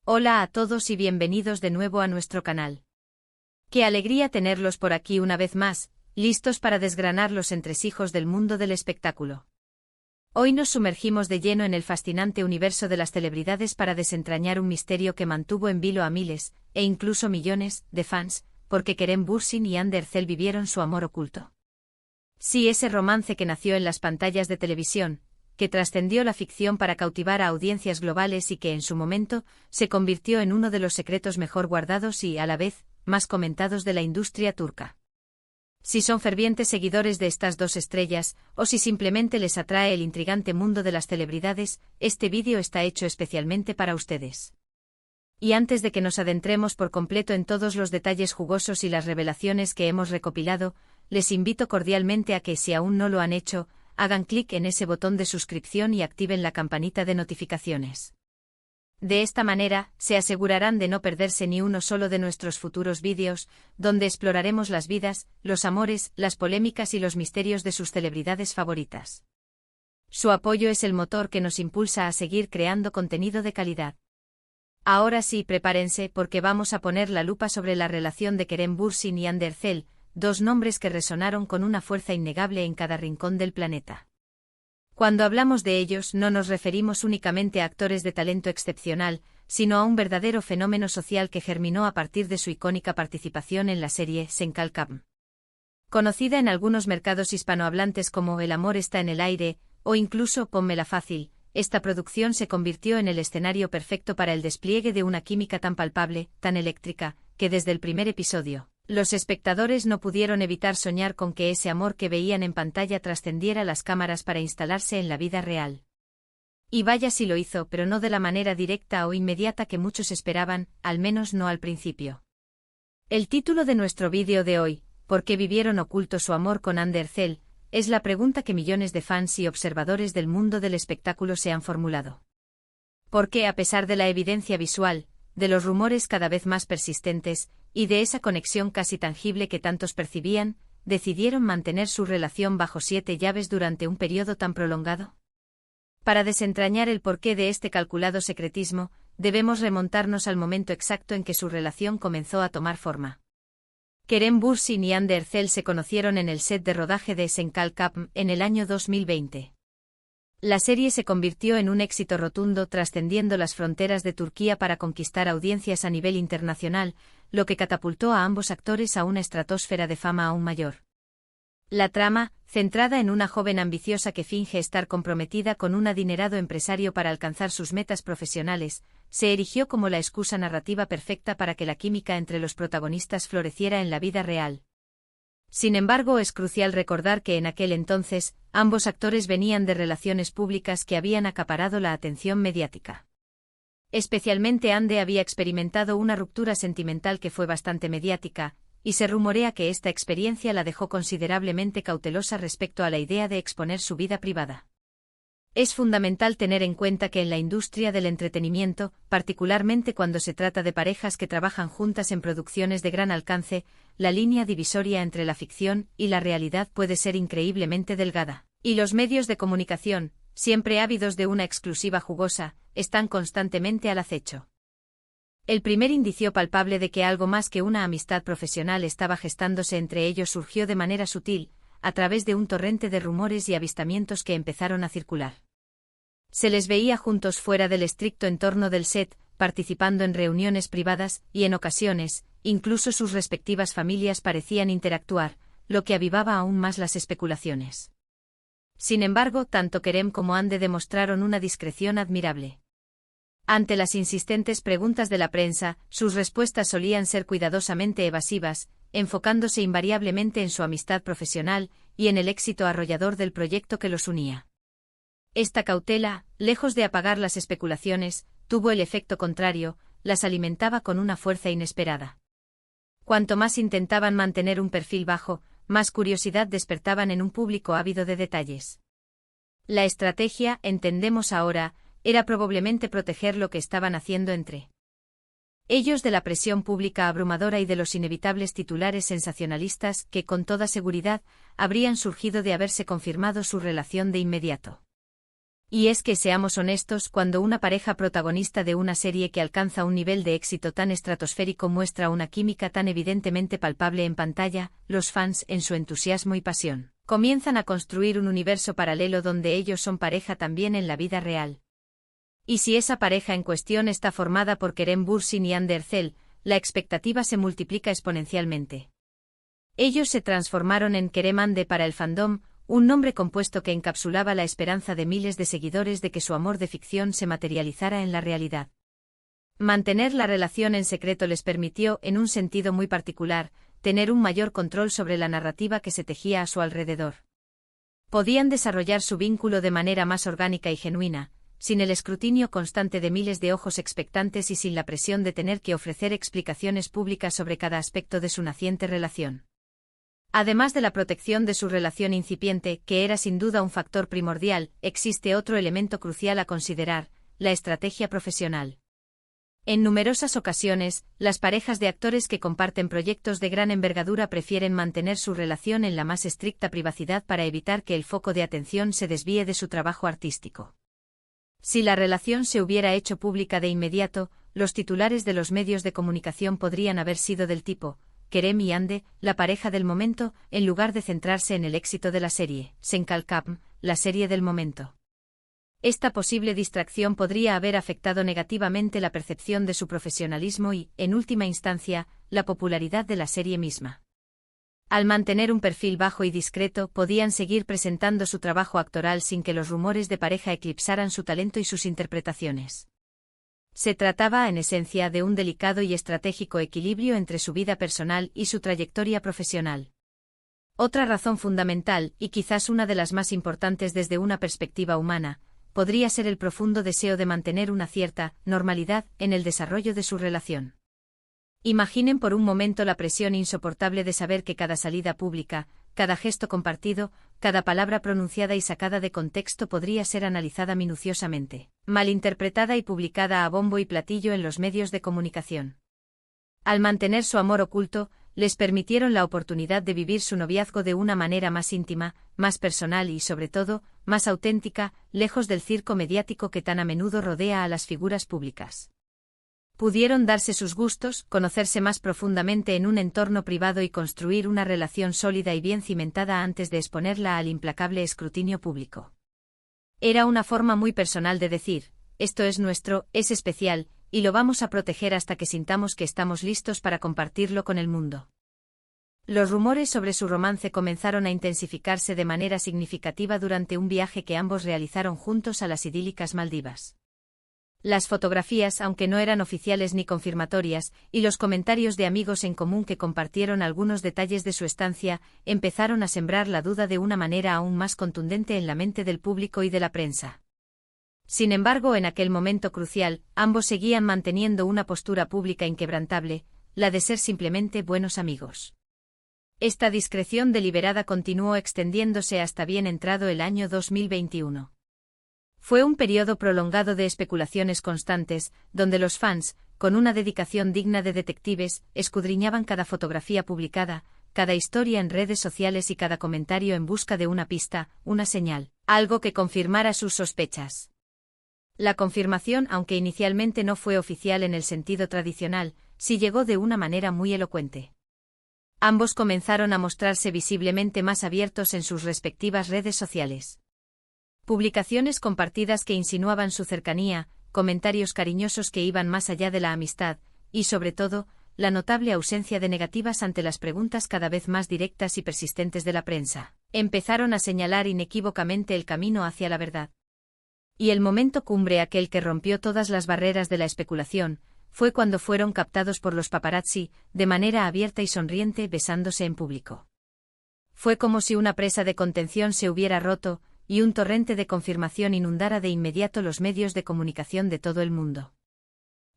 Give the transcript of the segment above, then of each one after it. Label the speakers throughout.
Speaker 1: Hola a todos y bienvenidos de nuevo a nuestro canal. Qué alegría tenerlos por aquí una vez más, listos para desgranar los entresijos del mundo del espectáculo. Hoy nos sumergimos de lleno en el fascinante universo de las celebridades para desentrañar un misterio que mantuvo en vilo a miles, e incluso millones, de fans, porque Kerem Bürsin y Hande Erçel vivieron su amor oculto. Sí, ese romance que nació en las pantallas de televisión, que trascendió la ficción para cautivar a audiencias globales y que en su momento se convirtió en uno de los secretos mejor guardados y, a la vez, más comentados de la industria turca. Si son fervientes seguidores de estas dos estrellas, o si simplemente les atrae el intrigante mundo de las celebridades, este vídeo está hecho especialmente para ustedes. Y antes de que nos adentremos por completo en todos los detalles jugosos y las revelaciones que hemos recopilado, les invito cordialmente a que, si aún no lo han hecho, hagan clic en ese botón de suscripción y activen la campanita de notificaciones. De esta manera, se asegurarán de no perderse ni uno solo de nuestros futuros vídeos, donde exploraremos las vidas, los amores, las polémicas y los misterios de sus celebridades favoritas. Su apoyo es el motor que nos impulsa a seguir creando contenido de calidad. Ahora sí, prepárense porque vamos a poner la lupa sobre la relación de Kerem Bürsin y Hande Erçel, dos nombres que resonaron con una fuerza innegable en cada rincón del planeta. Cuando hablamos de ellos no nos referimos únicamente a actores de talento excepcional, sino a un verdadero fenómeno social que germinó a partir de su icónica participación en la serie Sen Kalkam. Conocida en algunos mercados hispanohablantes como El amor está en el aire, o incluso Pónmela fácil, esta producción se convirtió en el escenario perfecto para el despliegue de una química tan palpable, tan eléctrica, que desde el primer episodio, los espectadores no pudieron evitar soñar con que ese amor que veían en pantalla trascendiera las cámaras para instalarse en la vida real. Y vaya si lo hizo, pero no de la manera directa o inmediata que muchos esperaban, al menos no al principio. El título de nuestro vídeo de hoy, ¿por qué vivieron oculto su amor con Hande Erçel?, es la pregunta que millones de fans y observadores del mundo del espectáculo se han formulado. ¿Por qué, a pesar de la evidencia visual, de los rumores cada vez más persistentes, y de esa conexión casi tangible que tantos percibían, decidieron mantener su relación bajo 7 llaves durante un periodo tan prolongado? Para desentrañar el porqué de este calculado secretismo, debemos remontarnos al momento exacto en que su relación comenzó a tomar forma. Kerem Bürsin y Hande Erçel se conocieron en el set de rodaje de Sen Kalkam en el año 2020. La serie se convirtió en un éxito rotundo, trascendiendo las fronteras de Turquía para conquistar audiencias a nivel internacional, lo que catapultó a ambos actores a una estratosfera de fama aún mayor. La trama, centrada en una joven ambiciosa que finge estar comprometida con un adinerado empresario para alcanzar sus metas profesionales, se erigió como la excusa narrativa perfecta para que la química entre los protagonistas floreciera en la vida real. Sin embargo, es crucial recordar que en aquel entonces, ambos actores venían de relaciones públicas que habían acaparado la atención mediática. Especialmente Hande había experimentado una ruptura sentimental que fue bastante mediática, y se rumorea que esta experiencia la dejó considerablemente cautelosa respecto a la idea de exponer su vida privada. Es fundamental tener en cuenta que en la industria del entretenimiento, particularmente cuando se trata de parejas que trabajan juntas en producciones de gran alcance, la línea divisoria entre la ficción y la realidad puede ser increíblemente delgada, y los medios de comunicación, siempre ávidos de una exclusiva jugosa, están constantemente al acecho. El primer indicio palpable de que algo más que una amistad profesional estaba gestándose entre ellos surgió de manera sutil, a través de un torrente de rumores y avistamientos que empezaron a circular. Se les veía juntos fuera del estricto entorno del set, participando en reuniones privadas, y en ocasiones, incluso sus respectivas familias parecían interactuar, lo que avivaba aún más las especulaciones. Sin embargo, tanto Kerem como Hande demostraron una discreción admirable. Ante las insistentes preguntas de la prensa, sus respuestas solían ser cuidadosamente evasivas, enfocándose invariablemente en su amistad profesional y en el éxito arrollador del proyecto que los unía. Esta cautela, lejos de apagar las especulaciones, tuvo el efecto contrario, las alimentaba con una fuerza inesperada. Cuanto más intentaban mantener un perfil bajo, más curiosidad despertaban en un público ávido de detalles. La estrategia, entendemos ahora, era probablemente proteger lo que estaban haciendo entre ellos de la presión pública abrumadora y de los inevitables titulares sensacionalistas que, con toda seguridad, habrían surgido de haberse confirmado su relación de inmediato. Y es que, seamos honestos, cuando una pareja protagonista de una serie que alcanza un nivel de éxito tan estratosférico muestra una química tan evidentemente palpable en pantalla, los fans, en su entusiasmo y pasión, comienzan a construir un universo paralelo donde ellos son pareja también en la vida real. Y si esa pareja en cuestión está formada por Kerem Bürsin y Hande Erçel, la expectativa se multiplica exponencialmente. Ellos se transformaron en Kerem Hande para el fandom, un nombre compuesto que encapsulaba la esperanza de miles de seguidores de que su amor de ficción se materializara en la realidad. Mantener la relación en secreto les permitió, en un sentido muy particular, tener un mayor control sobre la narrativa que se tejía a su alrededor. Podían desarrollar su vínculo de manera más orgánica y genuina, sin el escrutinio constante de miles de ojos expectantes y sin la presión de tener que ofrecer explicaciones públicas sobre cada aspecto de su naciente relación. Además de la protección de su relación incipiente, que era sin duda un factor primordial, existe otro elemento crucial a considerar: la estrategia profesional. En numerosas ocasiones, las parejas de actores que comparten proyectos de gran envergadura prefieren mantener su relación en la más estricta privacidad para evitar que el foco de atención se desvíe de su trabajo artístico. Si la relación se hubiera hecho pública de inmediato, los titulares de los medios de comunicación podrían haber sido del tipo: Kerem y Hande, la pareja del momento, en lugar de centrarse en el éxito de la serie, Senkalkam, la serie del momento. Esta posible distracción podría haber afectado negativamente la percepción de su profesionalismo y, en última instancia, la popularidad de la serie misma. Al mantener un perfil bajo y discreto, podían seguir presentando su trabajo actoral sin que los rumores de pareja eclipsaran su talento y sus interpretaciones. Se trataba, en esencia, de un delicado y estratégico equilibrio entre su vida personal y su trayectoria profesional. Otra razón fundamental, y quizás una de las más importantes desde una perspectiva humana, podría ser el profundo deseo de mantener una cierta normalidad en el desarrollo de su relación. Imaginen por un momento la presión insoportable de saber que cada salida pública, cada gesto compartido, cada palabra pronunciada y sacada de contexto podría ser analizada minuciosamente, malinterpretada y publicada a bombo y platillo en los medios de comunicación. Al mantener su amor oculto, les permitieron la oportunidad de vivir su noviazgo de una manera más íntima, más personal y, sobre todo, más auténtica, lejos del circo mediático que tan a menudo rodea a las figuras públicas. Pudieron darse sus gustos, conocerse más profundamente en un entorno privado y construir una relación sólida y bien cimentada antes de exponerla al implacable escrutinio público. Era una forma muy personal de decir: esto es nuestro, es especial, y lo vamos a proteger hasta que sintamos que estamos listos para compartirlo con el mundo. Los rumores sobre su romance comenzaron a intensificarse de manera significativa durante un viaje que ambos realizaron juntos a las idílicas Maldivas. Las fotografías, aunque no eran oficiales ni confirmatorias, y los comentarios de amigos en común que compartieron algunos detalles de su estancia, empezaron a sembrar la duda de una manera aún más contundente en la mente del público y de la prensa. Sin embargo, en aquel momento crucial, ambos seguían manteniendo una postura pública inquebrantable, la de ser simplemente buenos amigos. Esta discreción deliberada continuó extendiéndose hasta bien entrado el año 2021. Fue un periodo prolongado de especulaciones constantes, donde los fans, con una dedicación digna de detectives, escudriñaban cada fotografía publicada, cada historia en redes sociales y cada comentario en busca de una pista, una señal, algo que confirmara sus sospechas. La confirmación, aunque inicialmente no fue oficial en el sentido tradicional, sí llegó de una manera muy elocuente. Ambos comenzaron a mostrarse visiblemente más abiertos en sus respectivas redes sociales. Publicaciones compartidas que insinuaban su cercanía, comentarios cariñosos que iban más allá de la amistad, y sobre todo, la notable ausencia de negativas ante las preguntas cada vez más directas y persistentes de la prensa, empezaron a señalar inequívocamente el camino hacia la verdad. Y el momento cumbre, aquel que rompió todas las barreras de la especulación, fue cuando fueron captados por los paparazzi, de manera abierta y sonriente, besándose en público. Fue como si una presa de contención se hubiera roto, y un torrente de confirmación inundara de inmediato los medios de comunicación de todo el mundo.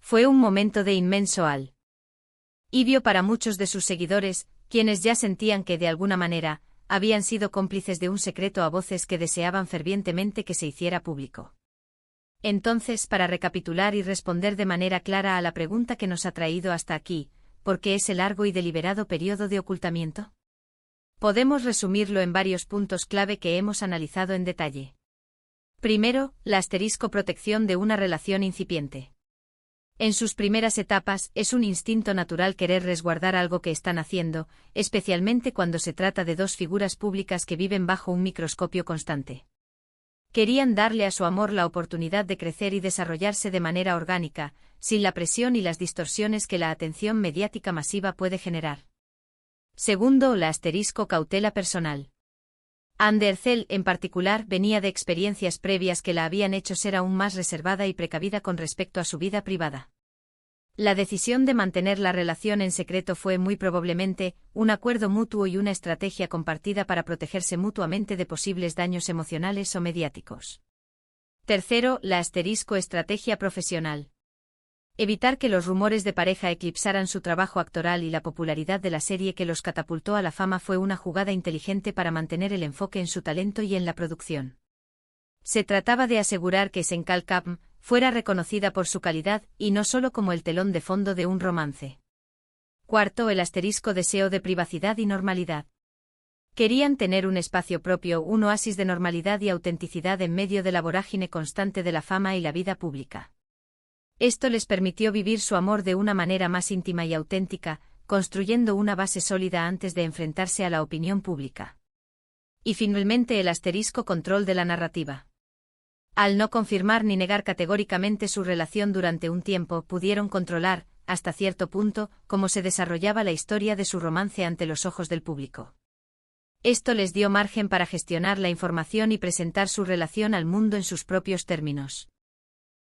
Speaker 1: Fue un momento de inmenso alivio para muchos de sus seguidores, quienes ya sentían que, de alguna manera, habían sido cómplices de un secreto a voces que deseaban fervientemente que se hiciera público. Entonces, para recapitular y responder de manera clara a la pregunta que nos ha traído hasta aquí, ¿por qué ese largo y deliberado periodo de ocultamiento? Podemos resumirlo en varios puntos clave que hemos analizado en detalle. Primero, la protección de una relación incipiente. En sus primeras etapas, es un instinto natural querer resguardar algo que están haciendo, especialmente cuando se trata de dos figuras públicas que viven bajo un microscopio constante. Querían darle a su amor la oportunidad de crecer y desarrollarse de manera orgánica, sin la presión y las distorsiones que la atención mediática masiva puede generar. Segundo, la cautela personal. Andercel, en particular, venía de experiencias previas que la habían hecho ser aún más reservada y precavida con respecto a su vida privada. La decisión de mantener la relación en secreto fue muy probablemente un acuerdo mutuo y una estrategia compartida para protegerse mutuamente de posibles daños emocionales o mediáticos. Tercero, la estrategia profesional. Evitar que los rumores de pareja eclipsaran su trabajo actoral y la popularidad de la serie que los catapultó a la fama fue una jugada inteligente para mantener el enfoque en su talento y en la producción. Se trataba de asegurar que Senkalkam fuera reconocida por su calidad y no solo como el telón de fondo de un romance. Cuarto, el deseo de privacidad y normalidad. Querían tener un espacio propio, un oasis de normalidad y autenticidad en medio de la vorágine constante de la fama y la vida pública. Esto les permitió vivir su amor de una manera más íntima y auténtica, construyendo una base sólida antes de enfrentarse a la opinión pública. Y finalmente el control de la narrativa. Al no confirmar ni negar categóricamente su relación durante un tiempo, pudieron controlar, hasta cierto punto, cómo se desarrollaba la historia de su romance ante los ojos del público. Esto les dio margen para gestionar la información y presentar su relación al mundo en sus propios términos.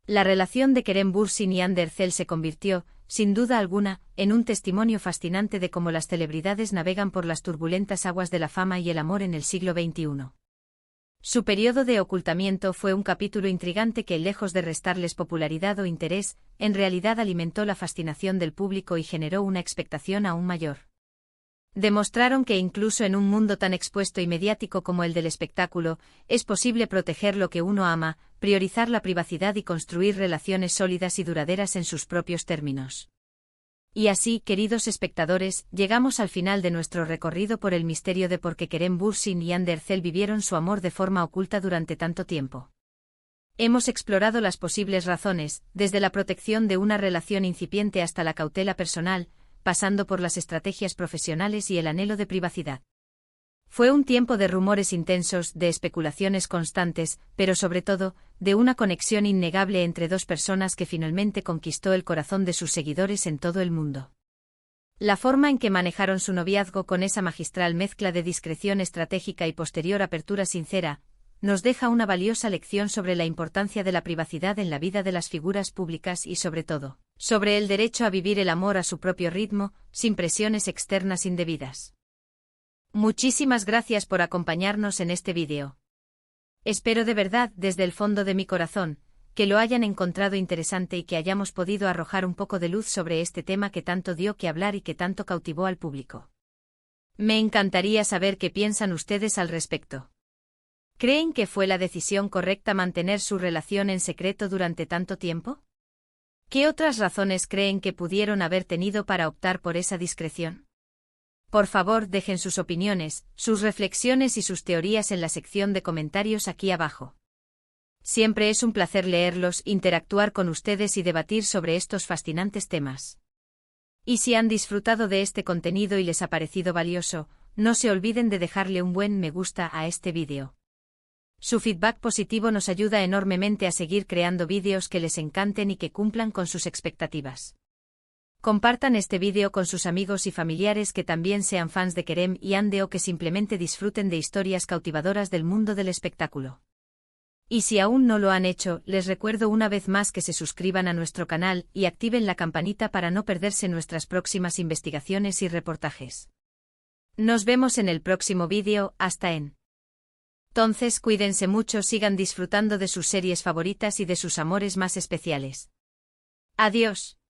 Speaker 1: La relación de Kerem Bürsin y Andercel se convirtió, sin duda alguna, en un testimonio fascinante de cómo las celebridades navegan por las turbulentas aguas de la fama y el amor en el siglo XXI. Su periodo de ocultamiento fue un capítulo intrigante que, lejos de restarles popularidad o interés, en realidad alimentó la fascinación del público y generó una expectación aún mayor. Demostraron que incluso en un mundo tan expuesto y mediático como el del espectáculo, es posible proteger lo que uno ama, priorizar la privacidad y construir relaciones sólidas y duraderas en sus propios términos. Y así, queridos espectadores, llegamos al final de nuestro recorrido por el misterio de por qué Kerem Bürsin y Andercel vivieron su amor de forma oculta durante tanto tiempo. Hemos explorado las posibles razones, desde la protección de una relación incipiente hasta la cautela personal, pasando por las estrategias profesionales y el anhelo de privacidad. Fue un tiempo de rumores intensos, de especulaciones constantes, pero sobre todo, de una conexión innegable entre dos personas que finalmente conquistó el corazón de sus seguidores en todo el mundo. La forma en que manejaron su noviazgo con esa magistral mezcla de discreción estratégica y posterior apertura sincera, nos deja una valiosa lección sobre la importancia de la privacidad en la vida de las figuras públicas y sobre todo, sobre el derecho a vivir el amor a su propio ritmo, sin presiones externas indebidas. Muchísimas gracias por acompañarnos en este vídeo. Espero de verdad, desde el fondo de mi corazón, que lo hayan encontrado interesante y que hayamos podido arrojar un poco de luz sobre este tema que tanto dio que hablar y que tanto cautivó al público. Me encantaría saber qué piensan ustedes al respecto. ¿Creen que fue la decisión correcta mantener su relación en secreto durante tanto tiempo? ¿Qué otras razones creen que pudieron haber tenido para optar por esa discreción? Por favor, dejen sus opiniones, sus reflexiones y sus teorías en la sección de comentarios aquí abajo. Siempre es un placer leerlos, interactuar con ustedes y debatir sobre estos fascinantes temas. Y si han disfrutado de este contenido y les ha parecido valioso, no se olviden de dejarle un buen me gusta a este vídeo. Su feedback positivo nos ayuda enormemente a seguir creando vídeos que les encanten y que cumplan con sus expectativas. Compartan este vídeo con sus amigos y familiares que también sean fans de Kerem y Ande o que simplemente disfruten de historias cautivadoras del mundo del espectáculo. Y si aún no lo han hecho, les recuerdo una vez más que se suscriban a nuestro canal y activen la campanita para no perderse nuestras próximas investigaciones y reportajes. Nos vemos en el próximo vídeo, Entonces cuídense mucho, sigan disfrutando de sus series favoritas y de sus amores más especiales. Adiós.